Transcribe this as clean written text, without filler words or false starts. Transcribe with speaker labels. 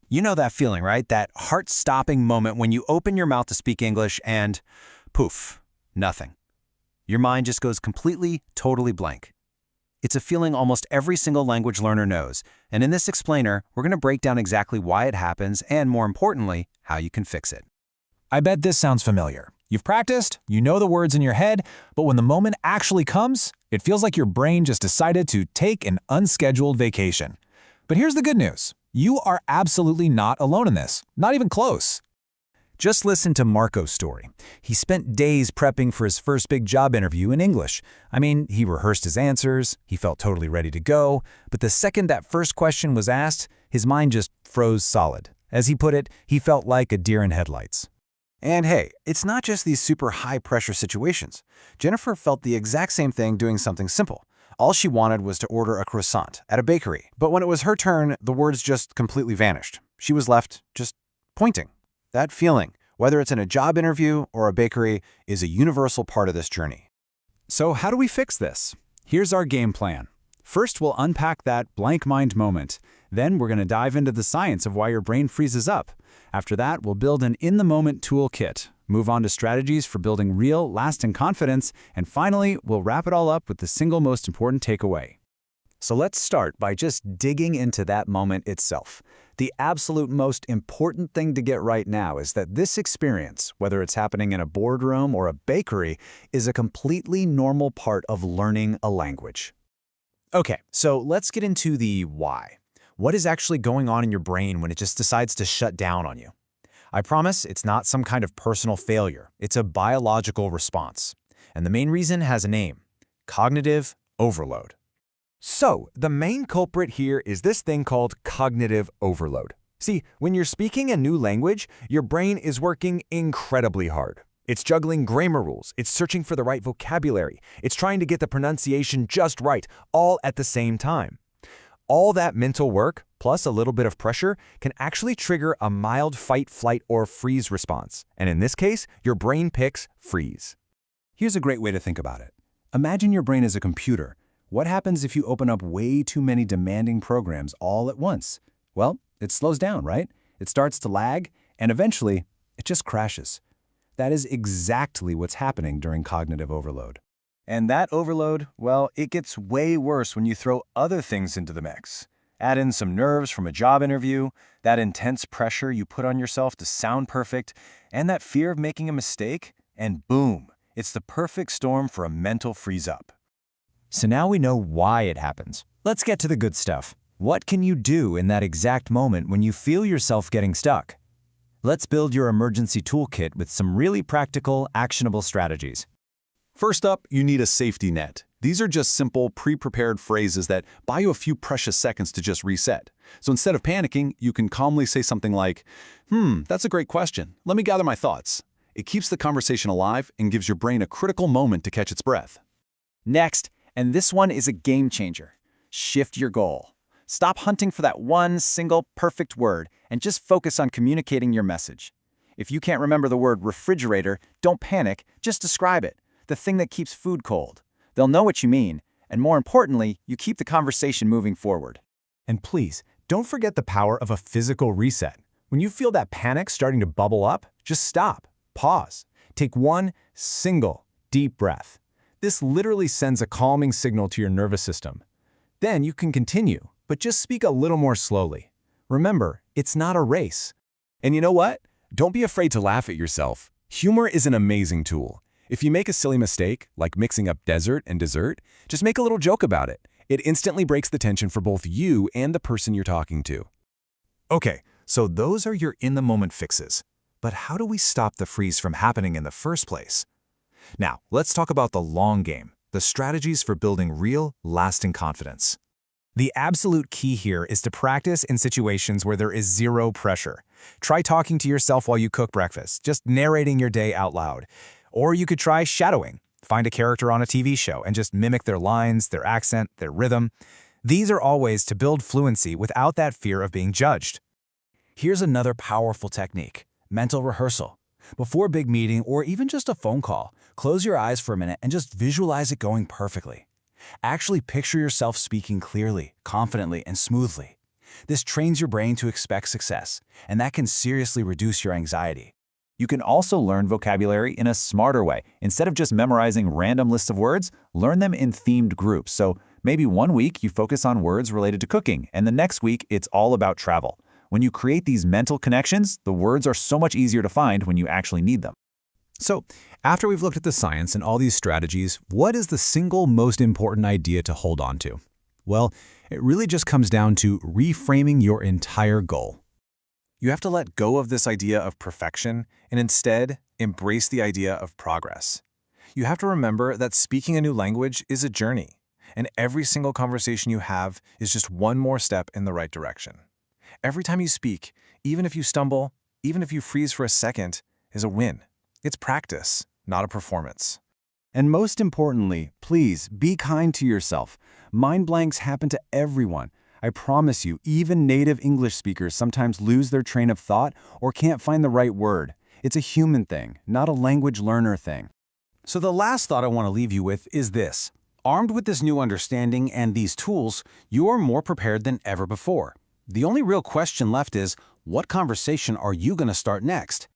Speaker 1: You know that feeling, right? That heart-stopping moment when you open your mouth to speak English and poof, nothing. Your mind just goes completely, totally blank. It's a feeling almost every single language learner knows, and in this explainer, we're going to break down exactly why it happens and, more importantly, how you can fix it.
Speaker 2: I bet this sounds familiar. You've practiced, you know the words in your head, but when the moment actually comes, it feels like your brain just decided to take an unscheduled vacation. But here's the good news. You are absolutely not alone in this, not even close. Just listen to Marco's story. He spent days prepping for his first big job interview in English. I mean, he rehearsed his answers, he felt totally ready to go, but the second that first question was asked, his mind just froze solid. As he put it, he felt like a deer in headlights.
Speaker 1: And hey, it's not just these super high-pressure situations. Jennifer felt the exact same thing doing something simple. All she wanted was to order a croissant at a bakery, but when it was her turn, the words just completely vanished. She was left just pointing. That feeling, whether it's in a job interview or a bakery, is a universal part of this journey.
Speaker 2: So how do we fix this? Here's our game plan. First, we'll unpack that blank mind moment. Then we're going to dive into the science of why your brain freezes up. After that, we'll build an in-the-moment toolkit, move on to strategies for building real, lasting confidence, and finally, we'll wrap it all up with the single most important takeaway. So let's start by just digging into that moment itself. The absolute most important thing to get right now is that this experience, whether it's happening in a boardroom or a bakery, is a completely normal part of learning a language. Okay, so let's get into the why. What is actually going on in your brain when it just decides to shut down on you? I promise it's not some kind of personal failure. It's a biological response. And the main reason has a name: cognitive overload.
Speaker 3: So, the main culprit here is this thing called cognitive overload. See, when you're speaking a new language, your brain is working incredibly hard. It's juggling grammar rules, it's searching for the right vocabulary, it's trying to get the pronunciation just right, all at the same time. All that mental work, plus a little bit of pressure, can actually trigger a mild fight, flight, or freeze response. And in this case, your brain picks freeze.
Speaker 2: Here's a great way to think about it. Imagine your brain as a computer. What happens if you open up way too many demanding programs all at once? Well, it slows down, right? It starts to lag, and eventually, it just crashes. That is exactly what's happening during cognitive overload. And that overload, well, it gets way worse when you throw other things into the mix. Add in some nerves from a job interview, that intense pressure you put on yourself to sound perfect, and that fear of making a mistake, and boom, it's the perfect storm for a mental freeze-up. So now we know why it happens. Let's get to the good stuff. What can you do in that exact moment when you feel yourself getting stuck? Let's build your emergency toolkit with some really practical, actionable strategies.
Speaker 4: First up, you need a safety net. These are just simple, pre-prepared phrases that buy you a few precious seconds to just reset. So instead of panicking, you can calmly say something like, that's a great question. Let me gather my thoughts. It keeps the conversation alive and gives your brain a critical moment to catch its breath.
Speaker 2: Next, and this one is a game changer. Shift your goal. Stop hunting for that one single perfect word and just focus on communicating your message. If you can't remember the word refrigerator, don't panic, just describe it. The thing that keeps food cold. They'll know what you mean, and more importantly, you keep the conversation moving forward. And please, don't forget the power of a physical reset. When you feel that panic starting to bubble up, just stop, pause, take one single deep breath. This literally sends a calming signal to your nervous system. Then you can continue, but just speak a little more slowly. Remember, it's not a race.
Speaker 3: And you know what? Don't be afraid to laugh at yourself. Humor is an amazing tool. If you make a silly mistake, like mixing up desert and dessert, just make a little joke about it. It instantly breaks the tension for both you and the person you're talking to.
Speaker 2: Okay, so those are your in-the-moment fixes. But how do we stop the freeze from happening in the first place? Now, let's talk about the long game, the strategies for building real, lasting confidence. The absolute key here is to practice in situations where there is zero pressure. Try talking to yourself while you cook breakfast, just narrating your day out loud. Or you could try shadowing. Find a character on a TV show and just mimic their lines, their accent, their rhythm. These are all ways to build fluency without that fear of being judged. Here's another powerful technique: mental rehearsal. Before a big meeting or even just a phone call, close your eyes for a minute and just visualize it going perfectly. Actually picture yourself speaking clearly, confidently, and smoothly.
Speaker 1: This trains your brain to expect success, and that can seriously reduce your anxiety.
Speaker 2: You can also learn vocabulary in a smarter way. Instead of just memorizing random lists of words, learn them in themed groups. So maybe one week you focus on words related to cooking, and the next week it's all about travel. When you create these mental connections, the words are so much easier to find when you actually need them.
Speaker 5: So, after we've looked at the science and all these strategies, what is the single most important idea to hold on to? Well, it really just comes down to reframing your entire goal.
Speaker 1: You have to let go of this idea of perfection and instead embrace the idea of progress. You have to remember that speaking a new language is a journey, and every single conversation you have is just one more step in the right direction. Every time you speak, even if you stumble, even if you freeze for a second, is a win. It's practice, not a performance.
Speaker 2: And most importantly, please be kind to yourself. Mind blanks happen to everyone. I promise you, even native English speakers sometimes lose their train of thought or can't find the right word. It's a human thing, not a language learner thing.
Speaker 1: So the last thought I want to leave you with is this. Armed with this new understanding and these tools, you are more prepared than ever before. The only real question left is, what conversation are you going to start next?